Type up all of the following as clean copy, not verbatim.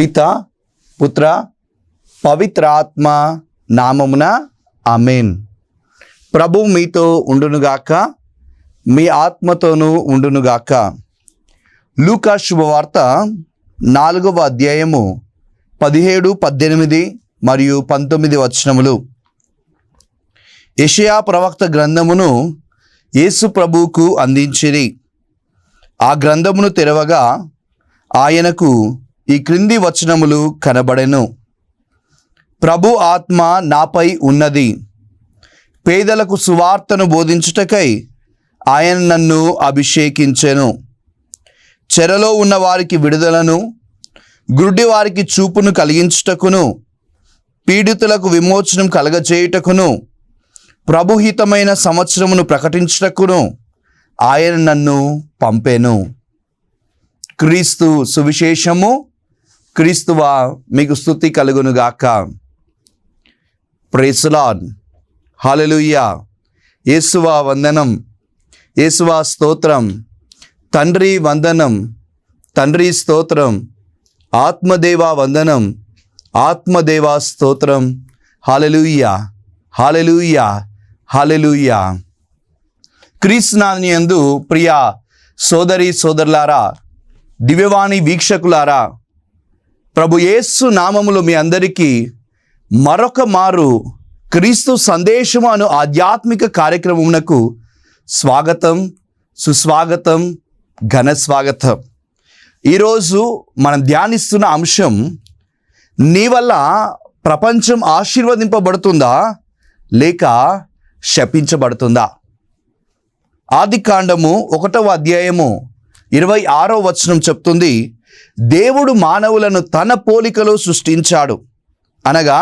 పిత పుత్ర పవిత్ర ఆత్మ నామమున ఆమేన్. ప్రభు మీతో ఉండునుగాక, మీ ఆత్మతోనూ ఉండునుగాక. లూకా శుభవార్త 4వ అధ్యాయము 17, 18 మరియు 19 వచనములు. యెషయా ప్రవక్త గ్రంథమును యేసు ప్రభువుకు అందించిరి. ఆ గ్రంథమును తెరవగా ఆయనకు ఈ క్రింది వచనములు కనబడెను. ప్రభు ఆత్మ నాపై ఉన్నది, పేదలకు సువార్తను బోధించుటకై ఆయన నన్ను అభిషేకించెను. చెరలో ఉన్న వారికి విడుదలను, గుడ్డి వారికి చూపును కలిగించుటకును, పీడితులకు విమోచనం కలగచేయుటకును, ప్రభుహితమైన సంవత్సరమును ప్రకటించుటకును ఆయన నన్ను పంపెను. క్రీస్తు సువిశేషము. క్రీస్తువా మీకు స్తుతి కలుగునుగాక. Praise the Lord. హల్లెలూయా. యేసువా వందనం, యేసువా స్తోత్రం. తండ్రి వందనం, తండ్రి స్తోత్రం. ఆత్మదేవా వందనం, ఆత్మదేవా స్తోత్రం. హల్లెలూయా, హల్లెలూయా, హల్లెలూయా. క్రీస్తునాథుని యందు ప్రియ సోదరి సోదరులారా, దివ్యవాణి వీక్షకులారా, ప్రభు యేసు నామములో మీ అందరికీ మరొక మారు క్రీస్తు సందేశము అను ఆధ్యాత్మిక కార్యక్రమమునకు స్వాగతం, సుస్వాగతం, ఘన స్వాగతం. ఈరోజు మనం ధ్యానిస్తున్న అంశం, నీ వల్ల ప్రపంచం ఆశీర్వదింపబడుతుందా లేక శపించబడుతుందా? ఆదికాండము 1వ అధ్యాయము 26వ వచనం చెప్తుంది, దేవుడు మానవులను తన పోలికలో సృష్టించాడు. అనగా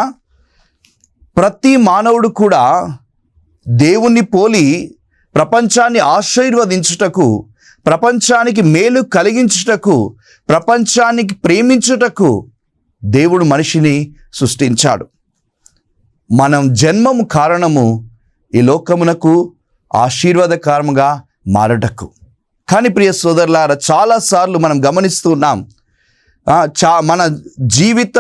ప్రతి మానవుడు కూడా దేవుణ్ణి పోలి ప్రపంచాన్ని ఆశీర్వదించుటకు, ప్రపంచానికి మేలు కలిగించుటకు, ప్రపంచానికి ప్రేమించుటకు దేవుడు మనిషిని సృష్టించాడు. మనం జన్మము కారణము ఈ లోకమునకు ఆశీర్వాదకరముగా మారటకు. కానీ ప్రియ సోదరులారా, చాలాసార్లు మనం గమనిస్తున్నాం, మన జీవిత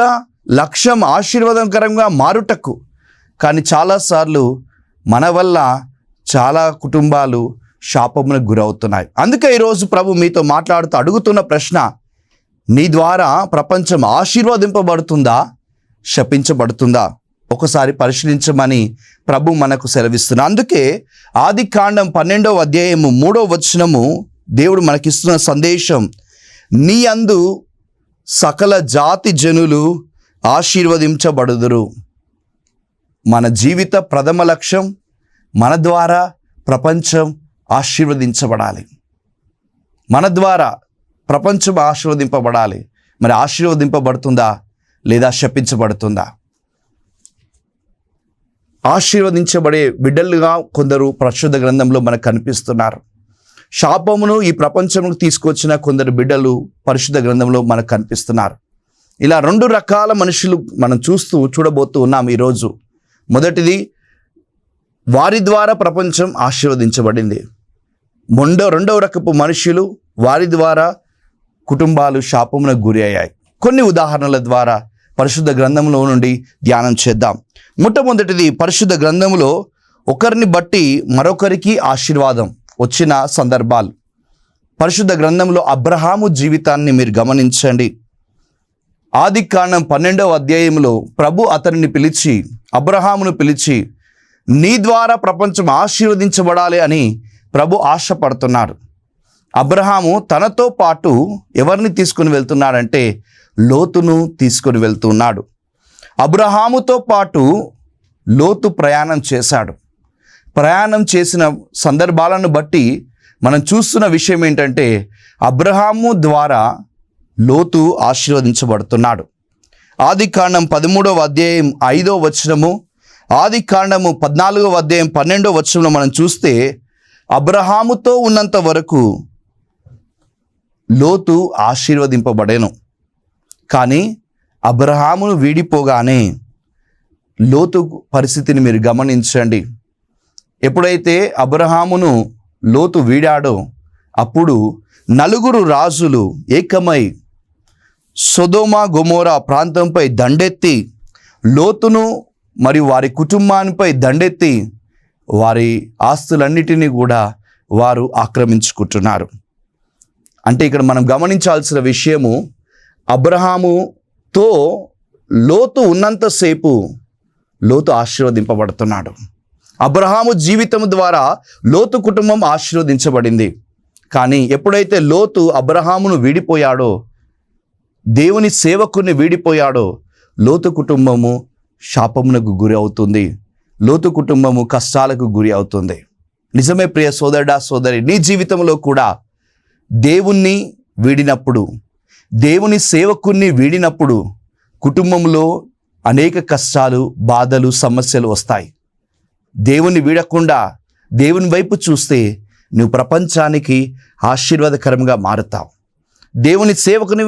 లక్ష్యం ఆశీర్వాదకరంగా మారుటకు. కానీ చాలాసార్లు మన వల్ల చాలా కుటుంబాలు శాపమునకు గురవుతున్నాయి. అందుకే ఈరోజు ప్రభు మీతో మాట్లాడుతూ అడుగుతున్న ప్రశ్న, నీ ద్వారా ప్రపంచం ఆశీర్వదింపబడుతుందా శపించబడుతుందా? ఒకసారి పరిశీలించమని ప్రభు మనకు సెలవిస్తున్నారు. అందుకే ఆదికాండం 12వ అధ్యాయము 3వ వచనము దేవుడు మనకిస్తున్న సందేశం, నీ యందు సకల జాతి జనులు ఆశీర్వదించబడుదురు. మన జీవిత ప్రథమ లక్ష్యం, మన ద్వారా ప్రపంచం ఆశీర్వదించబడాలి. మన ద్వారా ప్రపంచం ఆశీర్వదింపబడాలి. మరి ఆశీర్వదింపబడుతుందా లేదా శపించబడుతుందా? ఆశీర్వదించబడే బిడ్డలుగా కొందరు పరిశుద్ధ గ్రంథంలో మనకు కనిపిస్తున్నారు. శాపమును ఈ ప్రపంచంలో తీసుకొచ్చిన కొందరు బిడ్డలు పరిశుద్ధ గ్రంథంలో మనకు కనిపిస్తున్నారు. ఇలా 2 రకాల మనుషులు మనం చూడబోతూ ఉన్నాం ఈరోజు. మొదటిది, వారి ద్వారా ప్రపంచం ఆశీర్వదించబడింది. రెండవ రకపు మనుషులు, వారి ద్వారా కుటుంబాలు శాపమునకు గురి అయ్యాయి. కొన్ని ఉదాహరణల ద్వారా పరిశుద్ధ గ్రంథంలో నుండి ధ్యానం చేద్దాం. మొట్టమొదటిది, పరిశుద్ధ గ్రంథంలో ఒకరిని బట్టి మరొకరికి ఆశీర్వాదం వచ్చిన సందర్భాలు. పరిశుద్ధ గ్రంథంలో అబ్రహాము జీవితాన్ని మీరు గమనించండి. ఆదికాండం 12వ అధ్యాయంలో ప్రభు అతనిని పిలిచి, అబ్రహామును పిలిచి, నీ ద్వారా ప్రపంచం ఆశీర్వదించబడాలి అని ప్రభు ఆశపడుతున్నాడు. అబ్రహాము తనతో పాటు ఎవరిని తీసుకుని వెళ్తున్నాడంటే లోతును తీసుకుని వెళ్తున్నాడు. అబ్రహాముతో పాటు లోతు ప్రయాణం చేశాడు. ప్రయాణం చేసిన సందర్భాలను బట్టి మనం చూస్తున్న విషయం ఏంటంటే, అబ్రహాము ద్వారా లోతు ఆశీర్వదించబడుతున్నాడు. ఆదికాండం 13వ అధ్యాయం 5వ వచనము, ఆదికాండము 14వ అధ్యాయం 12వ వచనంలో మనం చూస్తే, అబ్రహాముతో ఉన్నంత వరకు లోతు ఆశీర్వదింపబడెను. కానీ అబ్రహామును వీడిపోగానే లోతు పరిస్థితిని మీరు గమనించండి. ఎప్పుడైతే అబ్రహామును లోతు వీడాడో అప్పుడు 4 రాజులు ఏకమై సొదొమ గొమొరా ప్రాంతంపై దండెత్తి లోతును మరియు వారి కుటుంబానిపై దండెత్తి వారి ఆస్తులన్నిటినీ కూడా వారు ఆక్రమించుకుంటున్నారు. అంటే ఇక్కడ మనం గమనించాల్సిన విషయము, అబ్రహాముతో లోతు ఉన్నంతసేపు లోతు ఆశీర్వదింపబడుతున్నాడు. అబ్రహాము జీవితం ద్వారా లోతు కుటుంబం ఆశీర్వదించబడింది. కానీ ఎప్పుడైతే లోతు అబ్రహామును వీడిపోయాడో, దేవుని సేవకుని వీడిపోయాడో, లోతు కుటుంబము శాపమునకు గురి అవుతుంది. లోతు కుటుంబము కష్టాలకు గురి అవుతుంది. నిజమే ప్రియ సోదరుడా సోదరి, నీ జీవితంలో కూడా దేవుణ్ణి వీడినప్పుడు, దేవుని సేవకుణ్ణి వీడినప్పుడు కుటుంబంలో అనేక కష్టాలు, బాధలు, సమస్యలు వస్తాయి. దేవుని వీడకుండా దేవుని వైపు చూస్తే నువ్వు ప్రపంచానికి ఆశీర్వాదకరంగా మారుతావు. దేవుని సేవకుని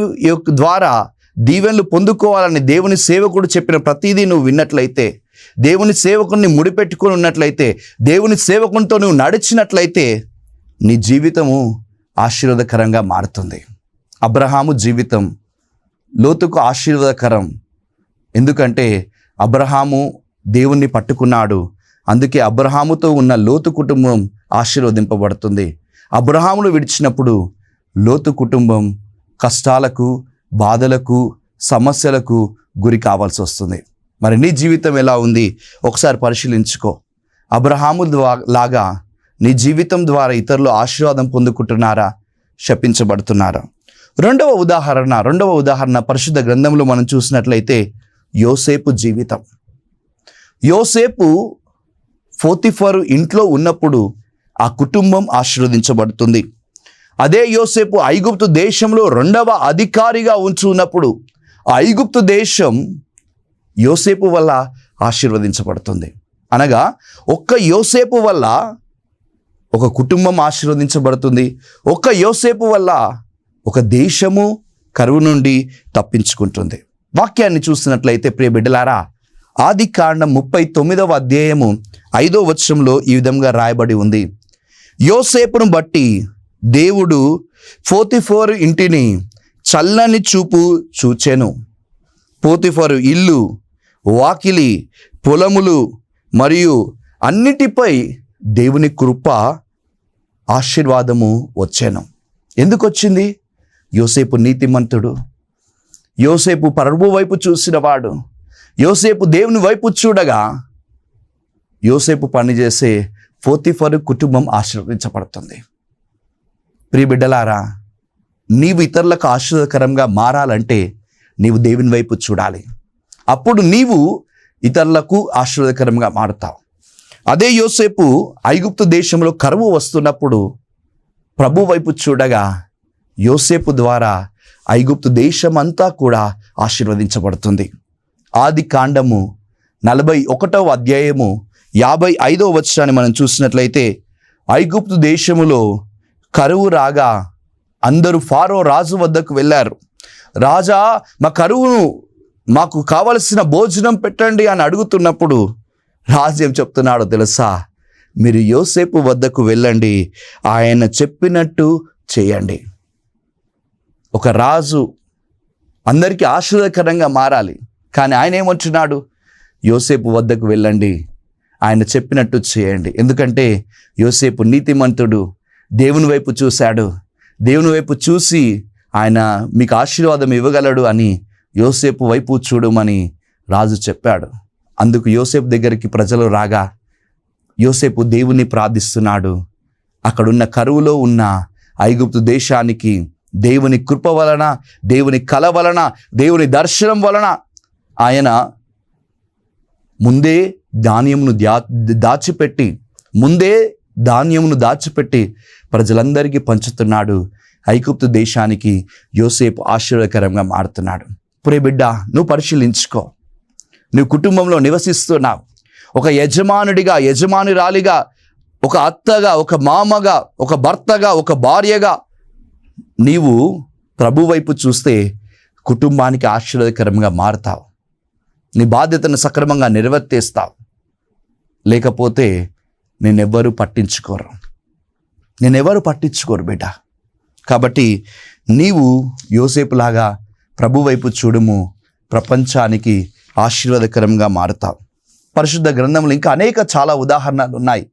ద్వారా దీవెనలు పొందుకోవాలని దేవుని సేవకుడు చెప్పిన ప్రతిదీ నువ్వు విన్నట్లయితే, దేవుని సేవకుని ముడిపెట్టుకొని ఉన్నట్లయితే, దేవుని సేవకునితో నువ్వు నడిచినట్లయితే నీ జీవితము ఆశీర్వాదకరంగా మారుతుంది. అబ్రహాము జీవితం లోతుకు ఆశీర్వాదకరం. ఎందుకంటే అబ్రహాము దేవుణ్ణి పట్టుకున్నాడు. అందుకే అబ్రహాముతో ఉన్న లోతు కుటుంబం ఆశీర్వదింపబడుతుంది. అబ్రహామును విడిచినప్పుడు లోతు కుటుంబం కష్టాలకు, బాధలకు, సమస్యలకు గురి కావాల్సి వస్తుంది. మరి నీ జీవితం ఎలా ఉంది ఒకసారి పరిశీలించుకో. అబ్రహాము లాగా నీ జీవితం ద్వారా ఇతరులు ఆశీర్వాదం పొందుకుంటున్నారా, శపించబడుతున్నారా? రెండవ ఉదాహరణ పరిశుద్ధ గ్రంథంలో మనం చూసినట్లయితే యోసేపు జీవితం. యోసేపు పోతిఫరు ఇంట్లో ఉన్నప్పుడు ఆ కుటుంబం ఆశీర్వదించబడుతుంది. అదే యోసేపు ఐగుప్తు దేశంలో 2వ అధికారిగా ఉన్నప్పుడు ఆ ఐగుప్తు దేశం యోసేపు వల్ల ఆశీర్వదించబడుతుంది. అనగా ఒక్క యోసేపు వల్ల ఒక కుటుంబం ఆశీర్వదించబడుతుంది. ఒక్క యోసేపు వల్ల ఒక దేశము కరువు నుండి తప్పించుకుంటుంది. వాక్యాన్ని చూసినట్లయితే ప్రియ బిడ్డలారా, ఆదికాండం 39వ అధ్యాయము 5వ వచనంలో ఈ విధంగా రాయబడి ఉంది. యోసేపును బట్టి దేవుడు పోతిఫరు ఇంటిని చల్లని చూపు చూచెను. పోతిఫరు ఇల్లు, వాకిలి, పొలములు మరియు అన్నిటిపై దేవుని కృప, ఆశీర్వాదము వచ్చెను. ఎందుకు వచ్చింది? యోసేపు నీతిమంతుడు, యోసేపు ప్రభువు వైపు చూసినవాడు, యోసేపు దేవుని వైపు చూడగా యోసేపు పనిచేసే పోతిఫరు కుటుంబం ఆశీర్వదించబడుతుంది. ప్రియ బిడ్డలారా, నీవు ఇతరులకు ఆశీర్వాదకరంగా మారాలంటే నీవు దేవుని వైపు చూడాలి. అప్పుడు నీవు ఇతరులకు ఆశీర్వాదకరంగా మారుతావు. అదే యోసేపు ఐగుప్తు దేశంలో కరువు వస్తున్నప్పుడు ప్రభు వైపు చూడగా యోసేపు ద్వారా ఐగుప్తు దేశమంతా కూడా ఆశీర్వదించబడుతుంది. ఆదికాండము 41వ అధ్యాయము 55వ వచనాన్ని మనం చూసినట్లయితే, ఐగుప్తు దేశములో కరువు రాగా అందరూ ఫారో రాజు వద్దకు వెళ్ళారు. రాజా, మా కరువును, మాకు కావలసిన భోజనం పెట్టండి అని అడుగుతున్నప్పుడు రాజు ఏం చెప్తున్నాడో తెలుసా? మీరు యోసేపు వద్దకు వెళ్ళండి, ఆయన చెప్పినట్టు చేయండి. ఒక రాజు అందరికీ ఆశీర్వాదకరంగా మారాలి, కానీ ఆయన ఏమంటున్నాడు? యోసేపు వద్దకు వెళ్ళండి, ఆయన చెప్పినట్టు చేయండి. ఎందుకంటే యోసేపు నీతిమంతుడు, దేవుని వైపు చూశాడు. దేవుని వైపు చూసి ఆయన మీకు ఆశీర్వాదం ఇవ్వగలడు అని యోసేపు వైపు చూడమని రాజు చెప్పాడు. అందుకు యోసేపు దగ్గరికి ప్రజలు రాగా యోసేపు దేవుని ప్రార్థిస్తున్నాడు. అక్కడున్న కరువులో ఉన్న ఐగుప్తు దేశానికి దేవుని కృప వలన, దేవుని కల వలన, దేవుని దర్శనం వలన ఆయన ముందే ధాన్యమును దాచిపెట్టి ప్రజలందరికీ పంచుతున్నాడు. ఐగుప్తు దేశానికి యోసేపు ఆశీర్వాదకరంగా మారుతున్నాడు. ప్రియ బిడ్డ, నువ్వు పరిశీలించుకో. నువ్వు కుటుంబంలో నివసిస్తున్నావు. ఒక యజమానుడిగా, యజమానురాలిగా, ఒక అత్తగా, ఒక మామగా, ఒక భర్తగా, ఒక భార్యగా నీవు ప్రభు వైపు చూస్తే కుటుంబానికి ఆశీర్వాదకరంగా మారుతావు. నీ బాధ్యతను సక్రమంగా నిర్వర్తిస్తావు. లేకపోతే నేనెవ్వరూ పట్టించుకోరు బిడ్డ. కాబట్టి నీవు యోసేపులాగా ప్రభు వైపు చూడుము, ప్రపంచానికి ఆశీర్వాదకరంగా మారుతావు. పరిశుద్ధ గ్రంథంలో ఇంకా చాలా ఉదాహరణలు ఉన్నాయి.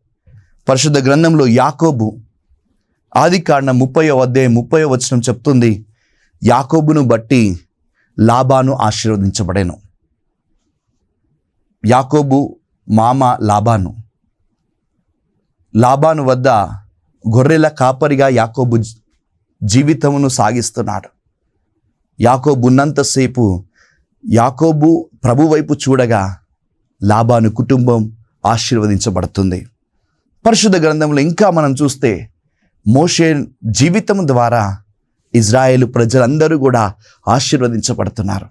పరిశుద్ధ గ్రంథంలో యాకోబు ఆదికాండం 30వ అధ్యాయం 30వ వచనం చెప్తుంది, యాకోబును బట్టి లాబాను ఆశీర్వదించబడెను. యాకోబు మామ లాబాను వద్ద గొర్రెల కాపరిగా యాకోబు జీవితమును సాగిస్తున్నాడు. యాకోబు ఉన్నంతసేపు యాకోబు ప్రభు వైపు చూడగా లాబాను కుటుంబం ఆశీర్వదించబడుతుంది. పరిశుద్ధ గ్రంథంలో ఇంకా మనం చూస్తే మోషే జీవితం ద్వారా ఇజ్రాయేలు ప్రజలందరూ కూడా ఆశీర్వదించబడుతున్నారు.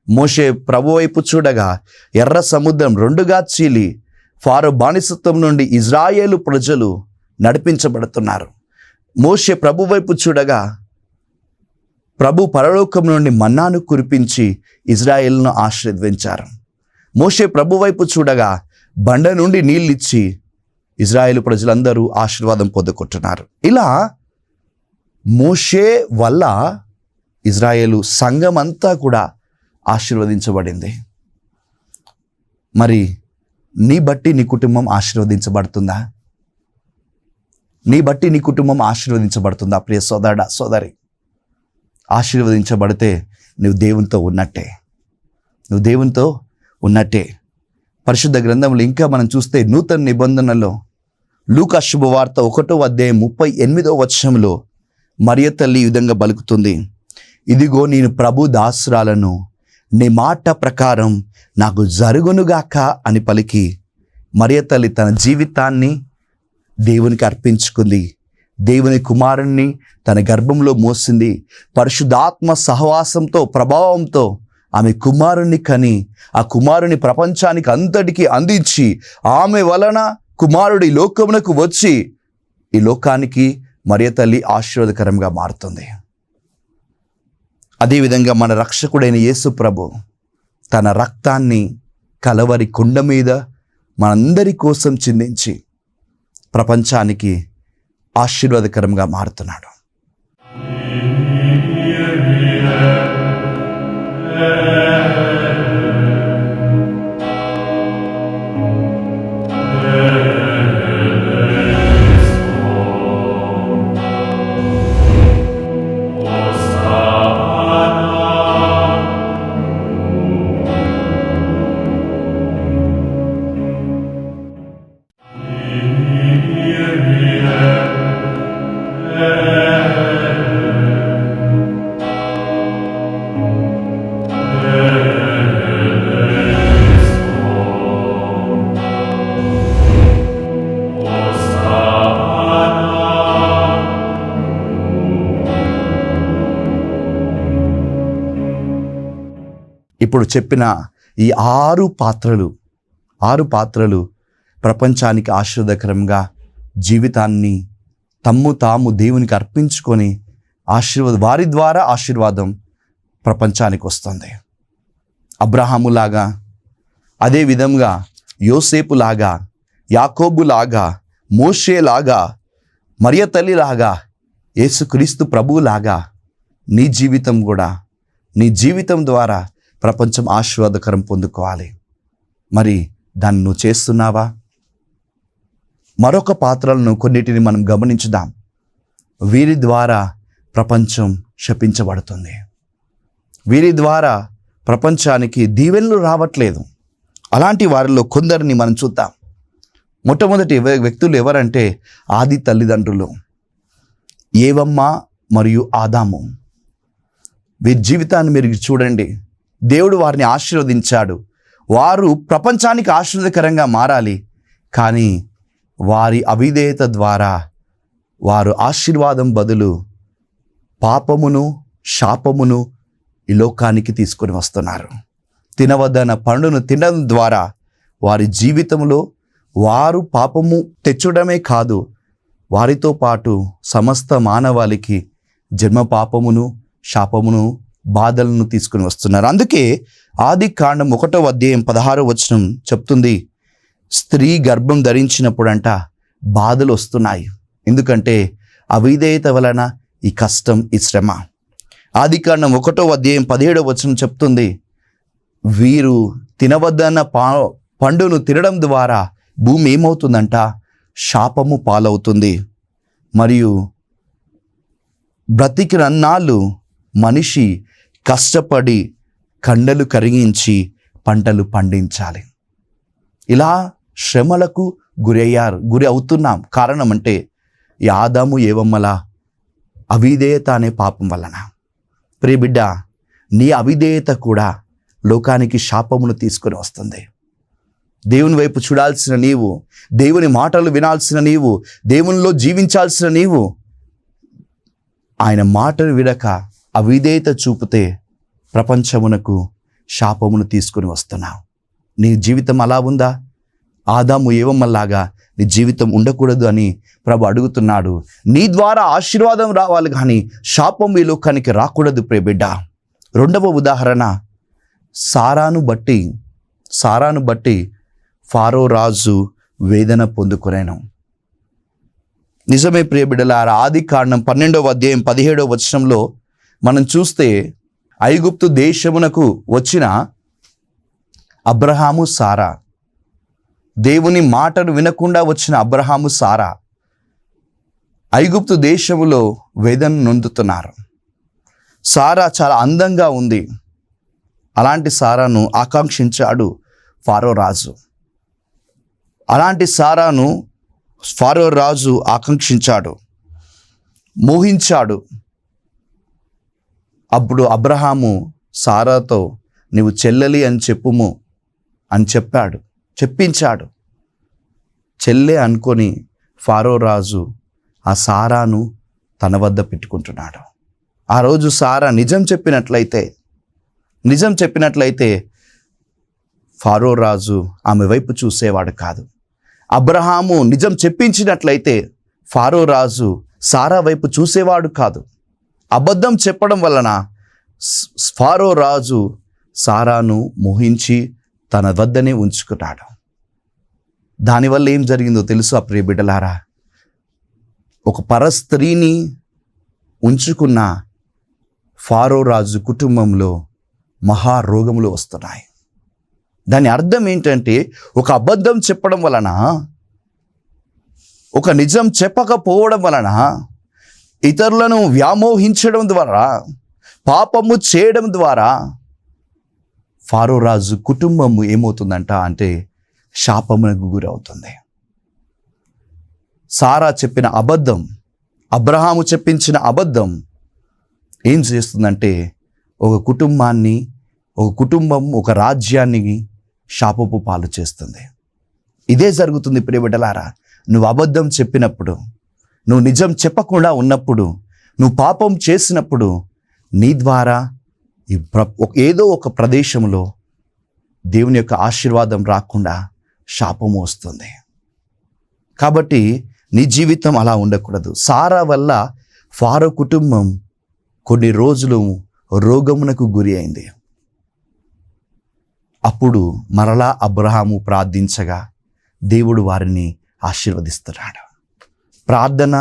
మోషే ప్రభు వైపు చూడగా ఎర్ర సముద్రం రెండుగా చీలి ఫారో బానిసత్వం నుండి ఇజ్రాయేలు ప్రజలు నడిపించబడుతున్నారు. మోషే ప్రభు వైపు చూడగా ప్రభు పరలోకం నుండి మన్నాను కురిపించి ఇజ్రాయేలును ఆశీర్వదించారు. మోషే ప్రభు వైపు చూడగా బండ నుండి నీళ్ళిచ్చి ఇజ్రాయేలు ప్రజలందరూ ఆశీర్వాదం పొందుకుంటున్నారు. ఇలా మోషే వల్ల ఇజ్రాయేలు సంఘం అంతా కూడా ఆశీర్వదించబడింది. మరి నీ బట్టి నీ కుటుంబం ఆశీర్వదించబడుతుందా? నీ బట్టి నీ కుటుంబం ఆశీర్వదించబడుతుందా? ప్రియ సోదరుడా, సోదరి, ఆశీర్వదించబడితే నువ్వు దేవునితో ఉన్నట్టే. పరిశుద్ధ గ్రంథంలో ఇంకా మనం చూస్తే నూతన నిబంధనలో లూకా శుభవార్త 1వ అధ్యాయం 38వ వచనంలో మరియ తల్లి ఈ విధంగా పలుకుతుంది, ఇదిగో నేను ప్రభు దాసురాలను, నీ మాట ప్రకారం నాకు జరుగునుగాక అని పలికి మరియ తల్లి తన జీవితాన్ని దేవునికి అర్పించుకుంది. దేవుని కుమారుణ్ణి తన గర్భంలో మోసింది. పరిశుద్ధాత్మ సహవాసంతో ప్రభావంతో ఆమె కుమారుణ్ణి కని ఆ కుమారుని ప్రపంచానికి అంతటికీ అందించి ఆమె వలన కుమారుడు ఈ లోకమునకు వచ్చి ఈ లోకానికి మరియ తల్లి ఆశీర్వాదకరంగా మారుతుంది. అదేవిధంగా మన రక్షకుడైన యేసు ప్రభు తన రక్తాన్ని కలవరి కుండ మీద మనందరి కోసం చిందించి ప్రపంచానికి ఆశీర్వాదకరంగా మారుతున్నాడు. ఇప్పుడు చెప్పిన ఈ ఆరు పాత్రలు ప్రపంచానికి ఆశీర్వాదకరంగా జీవితాన్ని తాము దేవునికి అర్పించుకొని వారి ద్వారా ఆశీర్వాదం ప్రపంచానికి వస్తుంది. అబ్రహాములాగా, అదేవిధంగా యోసేపులాగా, యాకోబులాగా, మోషేలాగా, మరియ తల్లిలాగా, యేసుక్రీస్తు ప్రభువులాగా నీ జీవితం ద్వారా ప్రపంచం ఆశీర్వాదకరం పొందుకోవాలి. మరి దాన్ని నువ్వు చేస్తున్నావా? మరొక పాత్రలను కొన్నిటిని మనం గమనించుదాం. వీరి ద్వారా ప్రపంచం శపించబడుతుంది. వీరి ద్వారా ప్రపంచానికి దీవెనలు రావట్లేదు. అలాంటి వారిలో కొందరిని మనం చూద్దాం. మొట్టమొదటి వ్యక్తులు ఎవరంటే ఆది తల్లిదండ్రులు ఏవమ్మ మరియు ఆదాము. వీరి జీవితాన్ని మీరు చూడండి. దేవుడు వారిని ఆశీర్వదించాడు. వారు ప్రపంచానికి ఆశీర్వాదకరంగా మారాలి. కానీ వారి అవిధేయత ద్వారా వారు ఆశీర్వాదం బదులు పాపమును, శాపమును ఈ లోకానికి తీసుకొని వస్తున్నారు. తినవద్దన్న పండును తినడం ద్వారా వారి జీవితంలో వారు పాపము తెచ్చడమే కాదు, వారితో పాటు సమస్త మానవాళికి జన్మ పాపమును, శాపమును, బాధలను తీసుకుని వస్తున్నారు. అందుకే ఆదికాండం 1వ అధ్యాయం 16వ వచనం చెప్తుంది, స్త్రీ గర్భం ధరించినప్పుడంట బాధలు వస్తున్నాయి. ఎందుకంటే అవిధేయత వలన ఈ కష్టం, ఈ శ్రమ. ఆదికాండం 1:17 చెప్తుంది, వీరు తినవద్దన్న పండును తినడం ద్వారా భూమి ఏమవుతుందంట? శాపము పాలవుతుంది. మరియు బ్రతికినన్నాళ్ళు మనిషి కష్టపడి కండలు కరిగించి పంటలు పండించాలి. ఇలా శ్రమలకు గురి అవుతున్నాం. కారణం అంటే ఈ ఆదాము ఏవమ్మల అవిధేయత అనే పాపం వలన. ప్రియ బిడ్డ, నీ అవిధేయత కూడా లోకానికి శాపమును తీసుకొని వస్తుంది. దేవుని వైపు చూడాల్సిన నీవు, దేవుని మాటలు వినాల్సిన నీవు, దేవునిలో జీవించాల్సిన నీవు, ఆయన మాటలు వినక అవిధేయత చూపితే ప్రపంచమునకు శాపమును తీసుకొని వస్తున్నావు. నీ జీవితం అలా ఉందా? ఆదాము ఏవమ్మలాగా నీ జీవితం ఉండకూడదు అని ప్రభు అడుగుతున్నాడు. నీ ద్వారా ఆశీర్వాదం రావాలి కానీ శాపం ఈ లోకానికి రాకూడదు ప్రియ బిడ్డ. రెండవ ఉదాహరణ, సారాను బట్టి ఫారో రాజు వేదన పొందుకొనెను. నిజమే ప్రియ బిడ్డలారా, ఆదికాండం 12:17 మనం చూస్తే ఐగుప్తు దేశమునకు వచ్చిన అబ్రహాము సారా, దేవుని మాటను వినకుండా వచ్చిన అబ్రహాము సారా ఐగుప్తు దేశములో వేదన నొందుతున్నారు. సారా చాలా అందంగా ఉంది. అలాంటి సారాను ఆకాంక్షించాడు ఫారో రాజు. ఆకాంక్షించాడు, మోహించాడు. అప్పుడు అబ్రహాము సారాతో నీవు చెల్లెలి అని చెప్పుము అని చెప్పించాడు. చెల్లె అనుకొని ఫారో రాజు ఆ సారాను తన వద్ద పెట్టుకుంటున్నాడు. ఆ రోజు సారా నిజం చెప్పినట్లయితే ఫారో రాజు ఆమె వైపు చూసేవాడు కాదు. అబ్రహాము నిజం చెప్పించినట్లయితే ఫారో రాజు సారా వైపు చూసేవాడు కాదు. అబద్ధం చెప్పడం వలన ఫారో రాజు సారాను మోహించి తన వద్దనే ఉంచుకున్నాడు. దానివల్ల ఏం జరిగిందో తెలుసు ప్రియ బిడ్డలారా? ఒక పరస్త్రీని ఉంచుకున్న ఫారో రాజు కుటుంబంలో మహారోగములు వస్తున్నాయి. దాని అర్థం ఏంటంటే, ఒక అబద్ధం చెప్పడం వలన, ఒక నిజం చెప్పకపోవడం వలన, ఇతరులను వ్యామోహించడం ద్వారా, పాపము చేయడం ద్వారా ఫారో రాజు కుటుంబము ఏమవుతుందంట అంటే శాపమునకు గురవుతుంది. సారా చెప్పిన అబద్ధం, అబ్రహాము చెప్పించిన అబద్ధం ఏం చేస్తుందంటే ఒక కుటుంబం ఒక రాజ్యాన్ని శాపపు పాలు చేస్తుంది. ఇదే జరుగుతుంది ప్రియ బిడ్డలారా. నువ్వు అబద్ధం చెప్పినప్పుడు, నువ్వు నిజం చెప్పకుండా ఉన్నప్పుడు, నువ్వు పాపం చేసినప్పుడు నీ ద్వారా ఏదో ఒక ప్రదేశంలో దేవుని యొక్క ఆశీర్వాదం రాకుండా శాపము వస్తుంది. కాబట్టి నీ జీవితం అలా ఉండకూడదు. సారా వల్ల ఫారో కుటుంబం కొన్ని రోజులు రోగమునకు గురి అయింది. అప్పుడు మరలా అబ్రహాము ప్రార్థించగా దేవుడు వారిని ఆశీర్వదిస్తున్నాడు. ప్రార్థన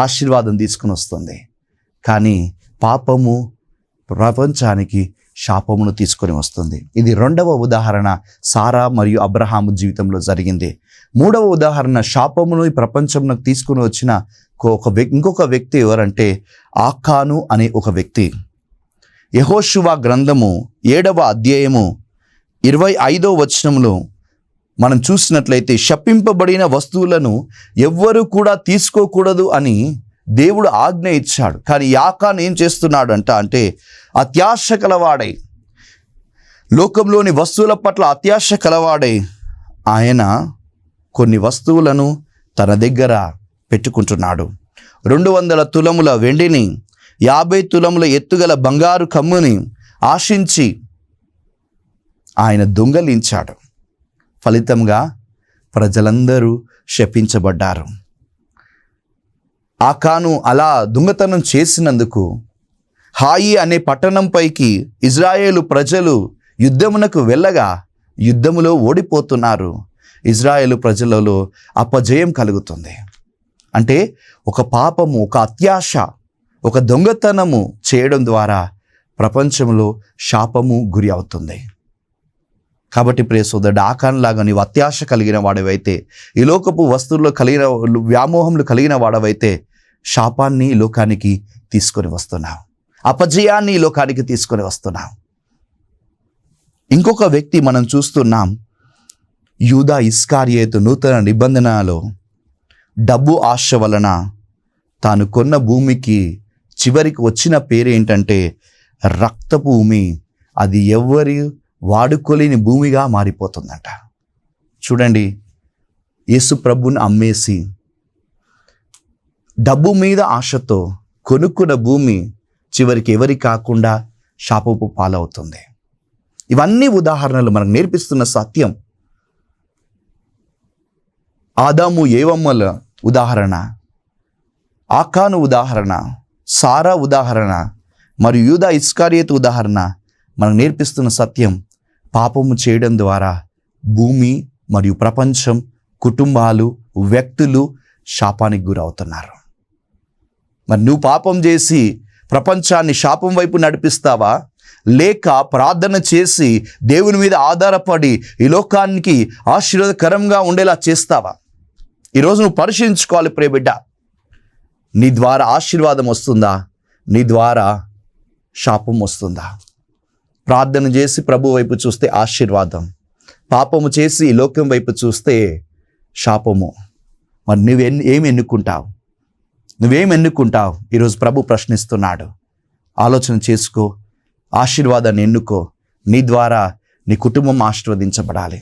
ఆశీర్వాదం తీసుకుని వస్తుంది, కానీ పాపము ప్రపంచానికి శాపమును తీసుకొని వస్తుంది. ఇది రెండవ ఉదాహరణ సారా మరియు అబ్రహాము జీవితంలో జరిగింది. మూడవ ఉదాహరణ శాపమును ఈ ప్రపంచంలోకి తీసుకుని వచ్చిన ఇంకొక వ్యక్తి ఎవరంటే ఆకాను అనే ఒక వ్యక్తి. యెహోషువ గ్రంథము 7వ అధ్యాయము 25వ వచనంలో మనం చూసినట్లయితే, శపింపబడిన వస్తువులను ఎవ్వరూ కూడా తీసుకోకూడదు అని దేవుడు ఆజ్ఞ ఇచ్చాడు. కానీ యాకాను ఏం చేస్తున్నాడు అంటే అత్యాశ కలవాడై, లోకంలోని వస్తువుల పట్ల అత్యాశ కలవాడై ఆయన కొన్ని వస్తువులను తన దగ్గర పెట్టుకుంటున్నాడు. 200 తులముల వెండిని, 50 తులముల ఎత్తుగల బంగారు కమ్ముని ఆశించి ఆయన దొంగలించాడు. ఫలితంగా ప్రజలందరూ శపించబడ్డారు. ఆకాను అలా దొంగతనం చేసినందుకు హాయి అనే పట్టణంపైకి ఇజ్రాయేలు ప్రజలు యుద్ధమునకు వెళ్ళగా యుద్ధములో ఓడిపోతున్నారు. ఇజ్రాయేలు ప్రజలలో అపజయం కలుగుతుంది. అంటే ఒక పాపము, ఒక అత్యాశ, ఒక దొంగతనము చేయడం ద్వారా ప్రపంచంలో శాపము గురి అవుతుంది. కాబట్టి ప్రియ సోదరుడు, ఆకాన్లాగా నీవు అత్యాశ కలిగిన వాడవైతే, ఈ లోకపు వస్తువుల్లో కలిగిన వ్యామోహములు కలిగిన వాడవైతే శాపాన్ని ఈ లోకానికి తీసుకొని వస్తున్నావు, అపజయాన్ని ఈ లోకానికి తీసుకొని వస్తున్నావు. ఇంకొక వ్యక్తి మనం చూస్తున్నాం, యూదా ఇస్కారియోతు నూతన నిబంధనలో డబ్బు ఆశ వలన తాను కొన్న భూమికి చివరికి వచ్చిన పేరేంటంటే రక్తపు భూమి. అది ఎవరి వాడుకోలేని భూమిగా మారిపోతుందంట. చూడండి, యేసు ప్రభుని అమ్మేసి డబ్బు మీద ఆశతో కొనుక్కున్న భూమి చివరికి ఎవరి కాకుండా శాపపు పాలవుతుంది. ఇవన్నీ ఉదాహరణలు మనకు నేర్పిస్తున్న సత్యం. ఆదాము ఏవమ్మల ఉదాహరణ, ఆకాను ఉదాహరణ, సారా ఉదాహరణ మరియు యూదా ఇస్కారియోతు ఉదాహరణ మనకు నేర్పిస్తున్న సత్యం. పాపము చేయడం ద్వారా భూమి మరియు ప్రపంచం, కుటుంబాలు, వ్యక్తులు శాపానికి గురవుతున్నారు. మరి నువ్వు పాపం చేసి ప్రపంచాన్ని శాపం వైపు నడిపిస్తావా, లేక ప్రార్థన చేసి దేవుని మీద ఆధారపడి ఈ లోకానికి ఆశీర్వాదకరంగా ఉండేలా చేస్తావా? ఈరోజు నువ్వు పరిశీలించుకోవాలి ప్రియ బిడ్డ. నీ ద్వారా ఆశీర్వాదం వస్తుందా, నీ ద్వారా శాపం వస్తుందా? ప్రార్థన చేసి ప్రభు వైపు చూస్తే ఆశీర్వాదం, పాపము చేసి ఈ లోకం వైపు చూస్తే శాపము. మరి ఏమి ఎన్నుకుంటావు? నువ్వేం ఎన్నుకుంటావు? ఈరోజు ప్రభు ప్రశ్నిస్తున్నాడు. ఆలోచన చేసుకో, ఆశీర్వాదాన్ని ఎన్నుకో. నీ ద్వారా నీ కుటుంబం ఆశీర్వదించబడాలి.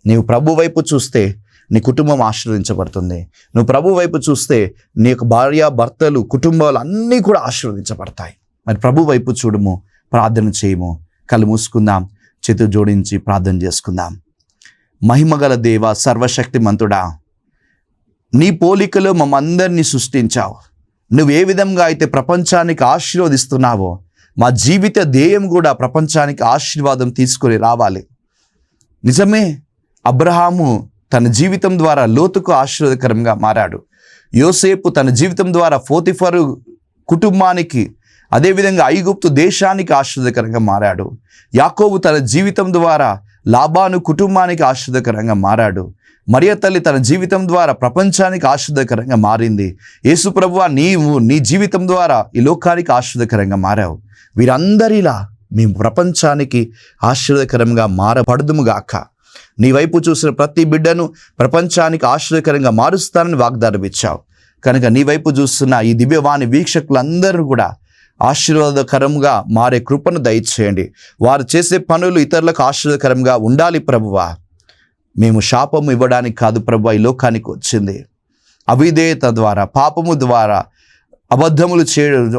నీవు ప్రభు వైపు చూస్తే నీ కుటుంబం ఆశీర్వదించబడుతుంది. నువ్వు ప్రభు వైపు చూస్తే నీ యొక్క భార్య, భర్తలు, కుటుంబాలు అన్నీ కూడా ఆశీర్వదించబడతాయి. మరి ప్రభు వైపు చూడము, ప్రార్థన చేయము. కళ్ళు మూసుకుందాం, చేతులు జోడించి ప్రార్థన చేసుకుందాం. మహిమగల దేవ, సర్వశక్తిమంతుడా, నీ పోలికలో మమ్మందరినీ సృష్టించావు. నువ్వు ఏ విధంగా అయితే ప్రపంచానికి ఆశీర్వదిస్తున్నావో మా జీవిత ధ్యేయం కూడా ప్రపంచానికి ఆశీర్వాదం తీసుకొని రావాలి. నిజమే, అబ్రహాము తన జీవితం ద్వారా లోతుకు ఆశీర్వాదకరంగా మారాడు. యోసేపు తన జీవితం ద్వారా పోతిఫరు కుటుంబానికి, అదేవిధంగా ఐగుప్తు దేశానికి ఆశీర్వాదకరంగా మారాడు. యాకోబు తన జీవితం ద్వారా లాబాను కుటుంబానికి ఆశీర్వాదకరంగా మారాడు. మరియ తల్లి తన జీవితం ద్వారా ప్రపంచానికి ఆశీర్వాదకరంగా మారింది. యేసు ప్రభువా, నీవు నీ జీవితం ద్వారా ఈ లోకానికి ఆశీర్వాదకరంగా మారావు. వీరందరిలా మేము ప్రపంచానికి ఆశీర్వాదకరంగా మారబడదుముగాక. నీ వైపు చూసిన ప్రతి బిడ్డను ప్రపంచానికి ఆశీర్వాదకరంగా మారుస్తానని వాగ్దానం ఇచ్చావు కనుక నీ వైపు చూస్తున్న ఈ దివ్యవాణి వీక్షకులందరూ కూడా ఆశీర్వాదకరంగా మారే కృపను దయచేయండి. వారు చేసే పనులు ఇతరులకు ఆశీర్వాదకరంగా ఉండాలి ప్రభువా. మేము శాపము ఇవ్వడానికి కాదు ప్రభువా ఈ లోకానికి వచ్చింది. అవిధేయత ద్వారా, పాపము ద్వారా, అబద్ధములు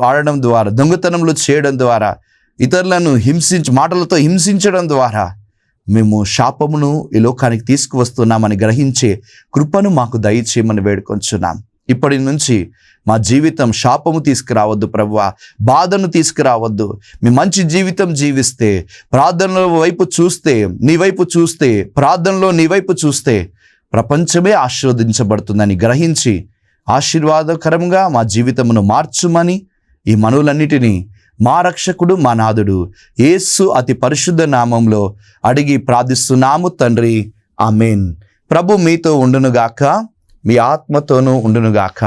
ఆడడం ద్వారా, దొంగతనములు చేయడం ద్వారా, ఇతరులను మాటలతో హింసించడం ద్వారా మేము శాపమును ఈ లోకానికి తీసుకువస్తున్నామని గ్రహించే కృపను మాకు దయచేయమని వేడుకొంచున్నాం. ఇప్పటి నుంచి మా జీవితం శాపము తీసుకురావద్దు ప్రభువా, బాధను తీసుకురావద్దు. మీ మంచి జీవితం జీవిస్తే, ప్రార్థనలో వైపు చూస్తే, నీ వైపు చూస్తే, ప్రార్థనలో నీ వైపు చూస్తే ప్రపంచమే ఆశీర్వదించబడుతుందని గ్రహించి ఆశీర్వాదకరంగా మా జీవితమును మార్చుమని ఈ మనవులన్నిటినీ మా రక్షకుడు, మా నాథుడు యేసు అతి పరిశుద్ధ నామంలో అడిగి ప్రార్థిస్తున్నాము తండ్రి, ఆమేన్. ప్రభు మీతో ఉండునుగాక, మీ ఆత్మతోనూ ఉండునుగాక.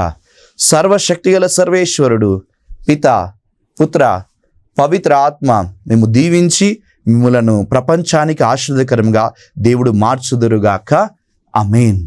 సర్వశక్తిగల సర్వేశ్వరుడు పిత, పుత్ర, పవిత్ర ఆత్మ మేము దీవించి మిమ్ములను ప్రపంచానికి ఆశీర్వాదకరంగా దేవుడు మార్చుదురుగాక. ఆమేన్.